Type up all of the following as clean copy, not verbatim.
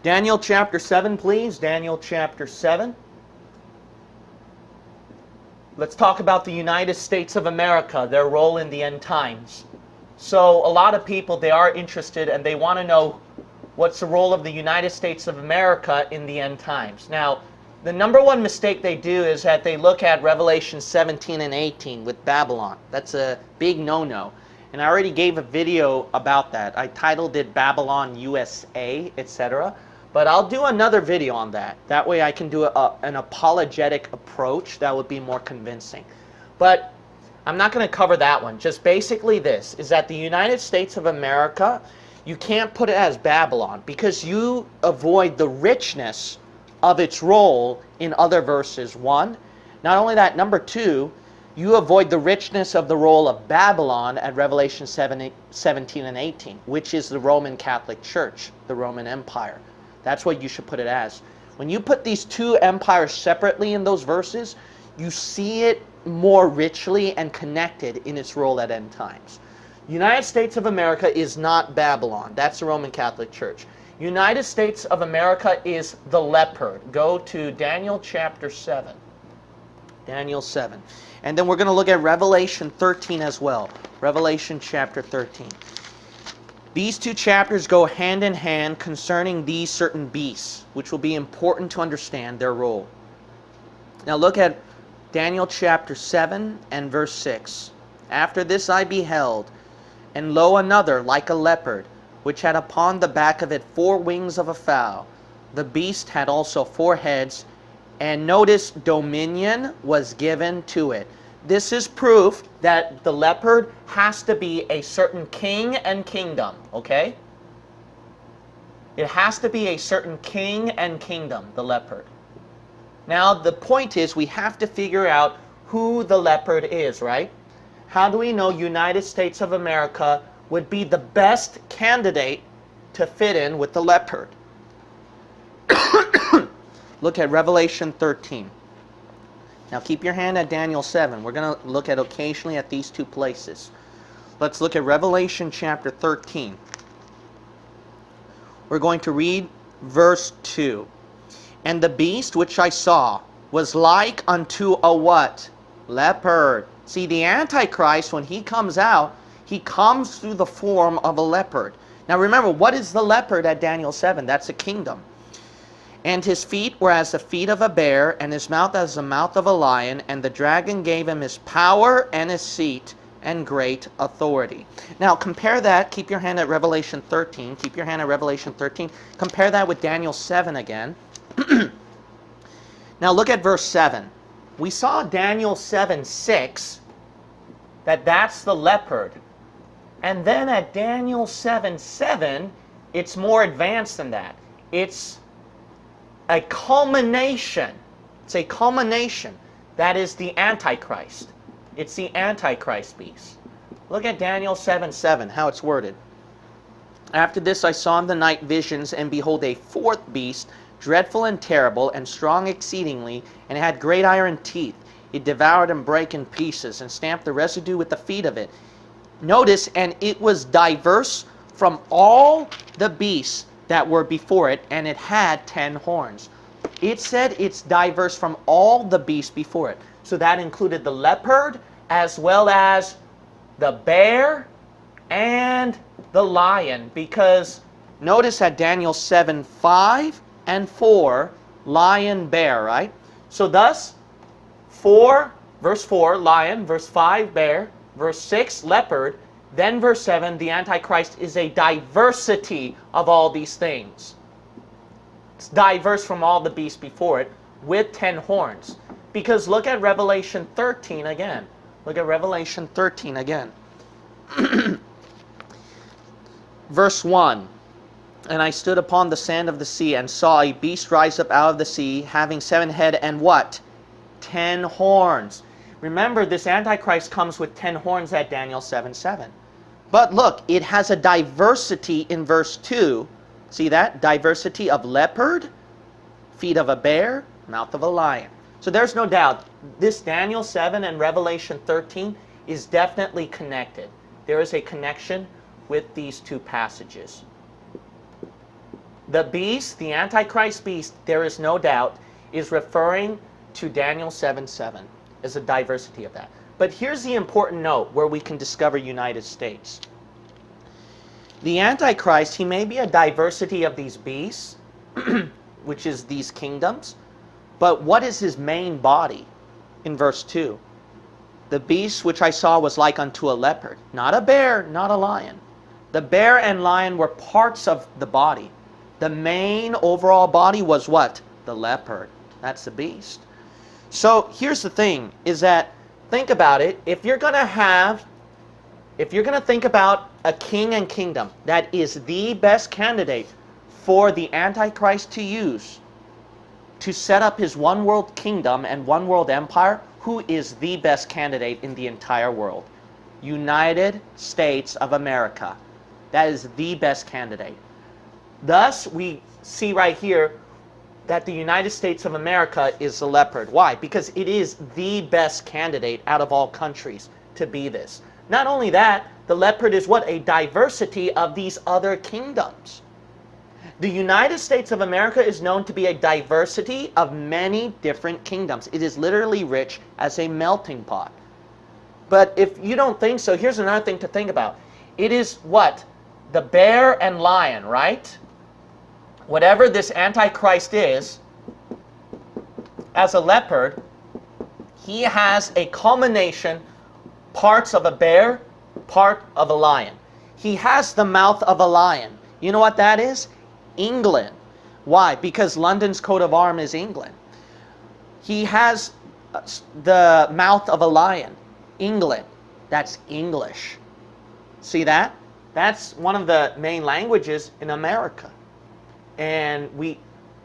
Daniel chapter 7, please. Daniel chapter 7. Let's talk about the United States of America, their role in the end times. So a lot of people, they are interested and they want to know what's the role of the United States of America in the end times. Now, the number one mistake they do is that they look at Revelation 17 and 18 with Babylon. That's a big no-no. And I already gave a video about that. I titled it Babylon USA, etc. But I'll do another video on that. That way I can do an apologetic approach that would be more convincing. But I'm not going to cover that one. Just basically this, is that the United States of America, you can't put it as Babylon because you avoid the richness of its role in other verses. One, not only that, number two, you avoid the richness of the role of Babylon at Revelation 17 and 18, which is the Roman Catholic Church, the Roman Empire. That's what you should put it as. When you put these two empires separately in those verses, you see it more richly and connected in its role at end times. United States of America is not Babylon. That's the Roman Catholic Church. United States of America is the leopard. Go to Daniel chapter 7. Daniel 7. And then we're going to look at Revelation 13 as well. Revelation chapter 13. These two chapters go hand in hand concerning these certain beasts, which will be important to understand their role. Now look at Daniel chapter 7 and verse 6. After this I beheld, and lo, another like a leopard, which had upon the back of it 4 wings of a fowl. The beast had also 4 heads, and notice dominion was given to it. This is proof that the leopard has to be a certain king and kingdom, okay? It has to be a certain king and kingdom, the leopard. Now, the point is we have to figure out who the leopard is, right? How do we know United States of America would be the best candidate to fit in with the leopard? Look at Revelation 13. Now keep your hand at Daniel 7. We're going to look at occasionally at these two places. Let's look at Revelation chapter 13. We're going to read verse 2. And the beast which I saw was like unto a what? Leopard. See, the Antichrist, when he comes out, he comes through the form of a leopard. Now remember, what is the leopard at Daniel 7? That's a kingdom. And his feet were as the feet of a bear, and his mouth as the mouth of a lion, and the dragon gave him his power and his seat and great authority. Now compare that, keep your hand at Revelation 13, keep your hand at Revelation 13, compare that with Daniel 7 again. Now look at verse 7. We saw Daniel 7:6, that's the leopard. And then at Daniel 7:7, it's more advanced than that. It's a culmination. It's a culmination. That is the Antichrist. It's the Antichrist beast. Look at Daniel 7:7, how it's worded. After this I saw in the night visions, and behold, a 4th beast, dreadful and terrible, and strong exceedingly, and it had great iron teeth. It devoured and brake in pieces, and stamped the residue with the feet of it. Notice, and it was diverse from all the beasts that were before it, and it had 10 horns. It said it's diverse from all the beasts before it. So that included the leopard, as well as the bear, and the lion. Because notice at Daniel 7:5 and 4, lion, bear, right? So thus, 4, verse 4, lion, verse 5, bear, verse 6, leopard, then verse 7, the Antichrist is a diversity of all these things. It's diverse from all the beasts before it with 10 horns. Because look at Revelation 13 again. Look at Revelation 13 again. Verse 1. And I stood upon the sand of the sea, and saw a beast rise up out of the sea, having 7 heads and what? 10 horns. Remember, this Antichrist comes with 10 horns at Daniel 7:7. But look, it has a diversity in verse 2. See that? Diversity of leopard, feet of a bear, mouth of a lion. So there's no doubt, this Daniel 7 and Revelation 13 is definitely connected. There is a connection with these two passages. The beast, the Antichrist beast, there is no doubt, is referring to Daniel 7:7 as a diversity of that. But here's the important note where we can discover United States. The Antichrist, he may be a diversity of these beasts, which is these kingdoms, but what is his main body? In verse 2, the beast which I saw was like unto a leopard, not a bear, not a lion. The bear and lion were parts of the body. The main overall body was what? The leopard. That's the beast. So here's the thing, is that, think about it, if you're going to think about a king and kingdom that is the best candidate for the Antichrist to use to set up his one world kingdom and one world empire, who is the best candidate in the entire world? United States of America. That is the best candidate. Thus, we see right here that the United States of America is the leopard. Why? Because it is the best candidate out of all countries to be this. Not only that, the leopard is what? A diversity of these other kingdoms. The United States of America is known to be a diversity of many different kingdoms. It is literally rich as a melting pot. But if you don't think so, here's another thing to think about. It is what? The bear and lion, right? Whatever this Antichrist is, as a leopard, he has a culmination, parts of a bear, part of a lion. He has the mouth of a lion. You know what that is? England. Why? Because London's coat of arms is England. He has the mouth of a lion. England. That's English. See that? That's one of the main languages in America. And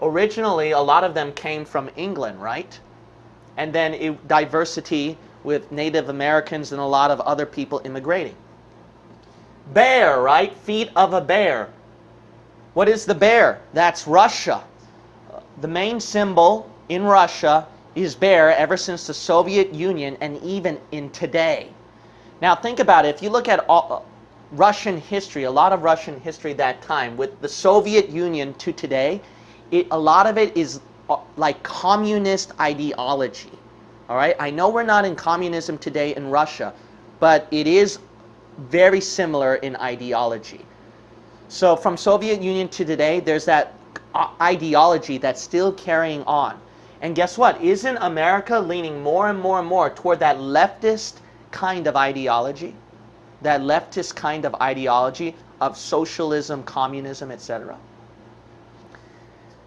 originally, a lot of them came from England, right? And then diversity with Native Americans and a lot of other people immigrating. Bear, right? Feet of a bear. What is the bear? That's Russia. The main symbol in Russia is bear ever since the Soviet Union and even in today. Now think about it. If you look at Russian history, a lot of Russian history that time, with the Soviet Union to today, a lot of it is like communist ideology. All right? I know we're not in communism today in Russia, but it is very similar in ideology. So from Soviet Union to today, there's that ideology that's still carrying on. And guess what? Isn't America leaning more and more and more toward that leftist kind of ideology? That leftist kind of ideology of socialism, communism, etc.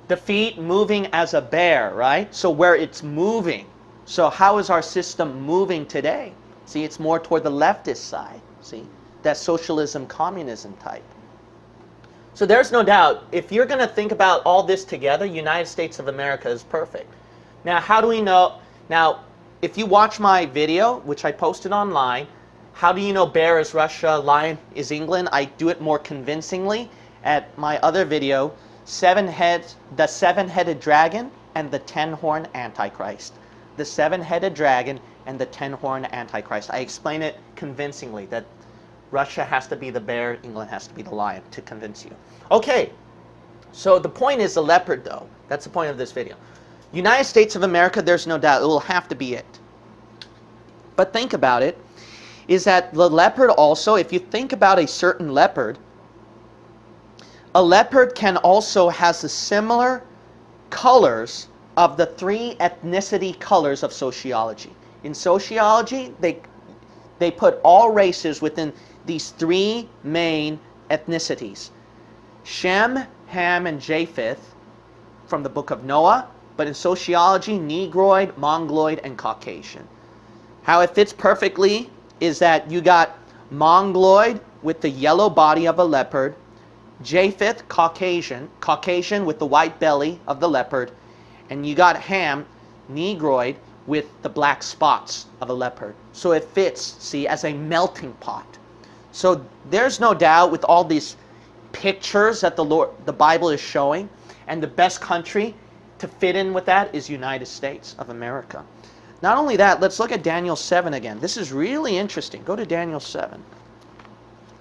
The feet moving as a bear, right? So where it's moving. So how is our system moving today? See, it's more toward the leftist side. See, that socialism, communism type. So there's no doubt, if you're going to think about all this together, United States of America is perfect. Now, how do we know? Now, if you watch my video, which I posted online, how do you know bear is Russia, lion is England? I do it more convincingly at my other video, the seven-headed dragon and the 10-horn Antichrist. The seven-headed dragon and the 10-horn Antichrist. I explain it convincingly that Russia has to be the bear, England has to be the lion, to convince you. Okay, so the point is the leopard, though. That's the point of this video. United States of America, there's no doubt, it will have to be it. But think about it, is that the leopard also, if you think about a certain leopard, a leopard can also has the similar colors of the three ethnicity colors of sociology. In sociology, they put all races within these three main ethnicities. Shem, Ham, and Japheth from the book of Noah, but in sociology, Negroid, Mongoloid, and Caucasian. How it fits perfectly is that you got Mongoloid with the yellow body of a leopard, Japheth, Caucasian with the white belly of the leopard, and you got Ham, Negroid, with the black spots of a leopard. So it fits, see, as a melting pot. So there's no doubt with all these pictures that the Bible is showing, and the best country to fit in with that is United States of America. Not only that, let's look at Daniel 7 again. This is really interesting. Go to Daniel 7.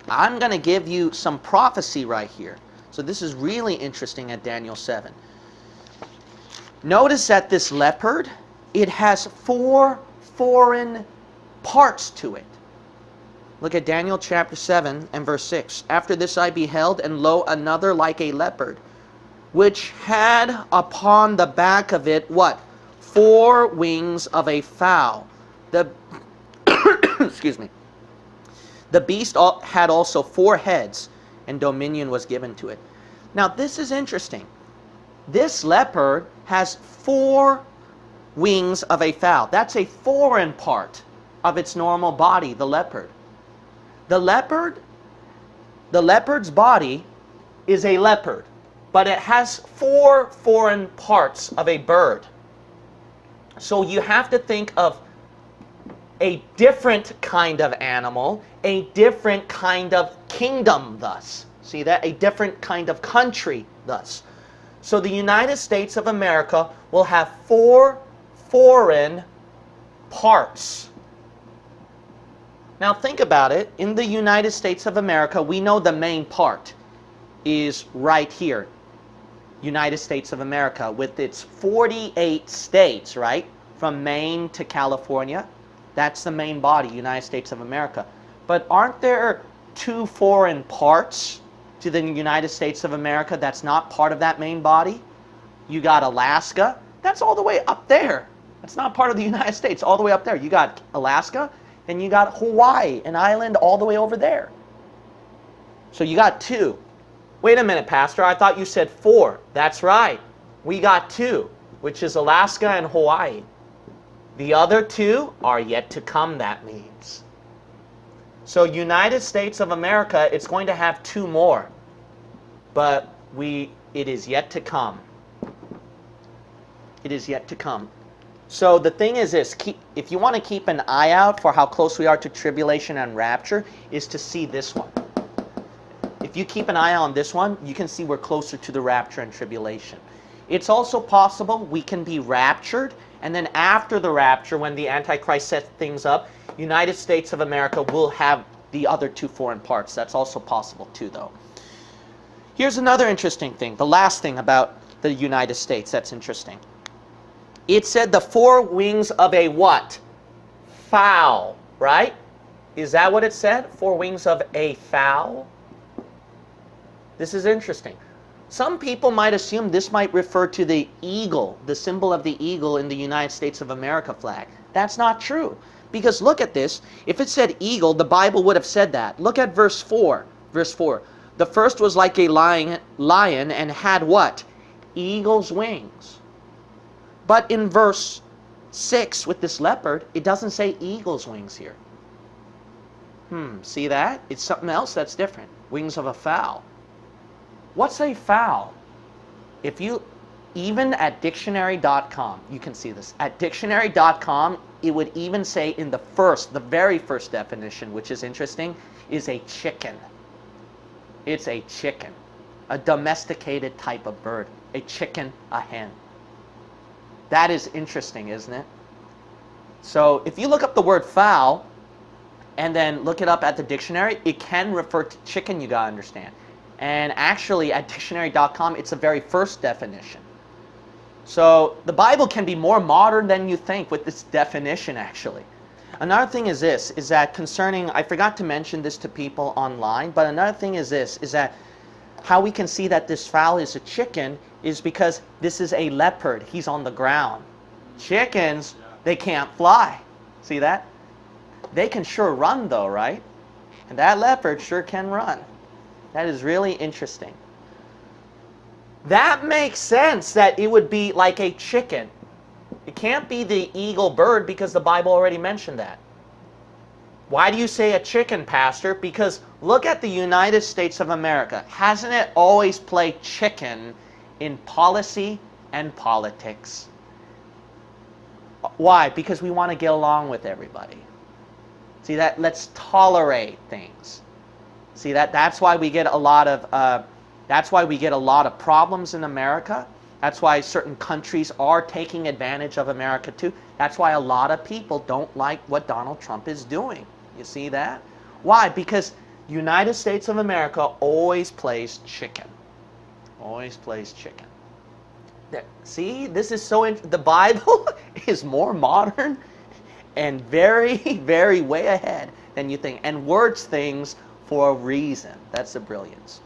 I'm going to give you some prophecy right here. So this is really interesting at Daniel 7. Notice that this leopard, it has 4 foreign parts to it. Look at Daniel chapter 7 and verse 6. After this I beheld, and lo, another like a leopard, which had upon the back of it, what? 4 wings of a fowl. The excuse me. The beast had also 4 heads, and dominion was given to it. Now this is interesting. This leopard has 4 wings of a fowl. That's a foreign part of its normal body, the leopard. The leopard's body is a leopard, but it has 4 foreign parts of a bird. So you have to think of a different kind of animal, a different kind of kingdom thus. See that? A different kind of country thus. So the United States of America will have 4 foreign parts. Now think about it. In the United States of America, we know the main part is right here. United States of America with its 48 states, right? From Maine to California. That's the main body, United States of America. But aren't there 2 foreign parts to the United States of America that's not part of that main body? You got Alaska. That's all the way up there. That's not part of the United States, all the way up there. You got Alaska, and you got Hawaii, an island all the way over there. So you got 2. Wait a minute, Pastor. I thought you said 4. That's right. We got 2, which is Alaska and Hawaii. The other 2 are yet to come, that means. So United States of America, it's going to have 2 more. But it is yet to come. It is yet to come. So the thing is this, if you want to keep an eye out for how close we are to tribulation and rapture, is to see this one. If you keep an eye on this one, you can see we're closer to the rapture and tribulation. It's also possible we can be raptured, and then after the rapture, when the Antichrist sets things up, United States of America will have the other 2 foreign parts. That's also possible too, though. Here's another interesting thing, the last thing about the United States that's interesting. It said the 4 wings of a what? Fowl, right? Is that what it said? 4 wings of a fowl? This is interesting. Some people might assume this might refer to the eagle, the symbol of the eagle in the United States of America flag. That's not true. Because look at this. If it said eagle, the Bible would have said that. Look at verse 4. Verse 4. The first was like a lion and had what? Eagle's wings. But in verse 6 with this leopard, it doesn't say eagle's wings here. See that? It's something else that's different. Wings of a fowl. What's a fowl? If you, even at dictionary.com, you can see this. At dictionary.com, it would even say in the very first definition, which is interesting, is a chicken. It's a chicken. A domesticated type of bird. A chicken, a hen. That is interesting, isn't it? So if you look up the word fowl and then look it up at the dictionary, it can refer to chicken, you gotta understand. And actually at dictionary.com, it's the very first definition. So the Bible can be more modern than you think with this definition, actually. Another thing is this, is that concerning, I forgot to mention this to people online, but another thing is this, is that how we can see that this fowl is a chicken is because this is a leopard. He's on the ground. Chickens, they can't fly. See that? They can sure run though, right? And that leopard sure can run. That is really interesting. That makes sense that it would be like a chicken. It can't be the eagle bird because the Bible already mentioned that. Why do you say a chicken, Pastor? Because look at the United States of America. Hasn't it always played chicken in policy and politics? Why? Because we want to get along with everybody. See that? Let's tolerate things. See that? That's why we get a lot of problems in America. That's why certain countries are taking advantage of America too. That's why a lot of people don't like what Donald Trump is doing. You see that? Why? Because United States of America always plays chicken. Always plays chicken. There, see, this is so the Bible is more modern and very, very way ahead than you think, and words things for a reason. That's the brilliance.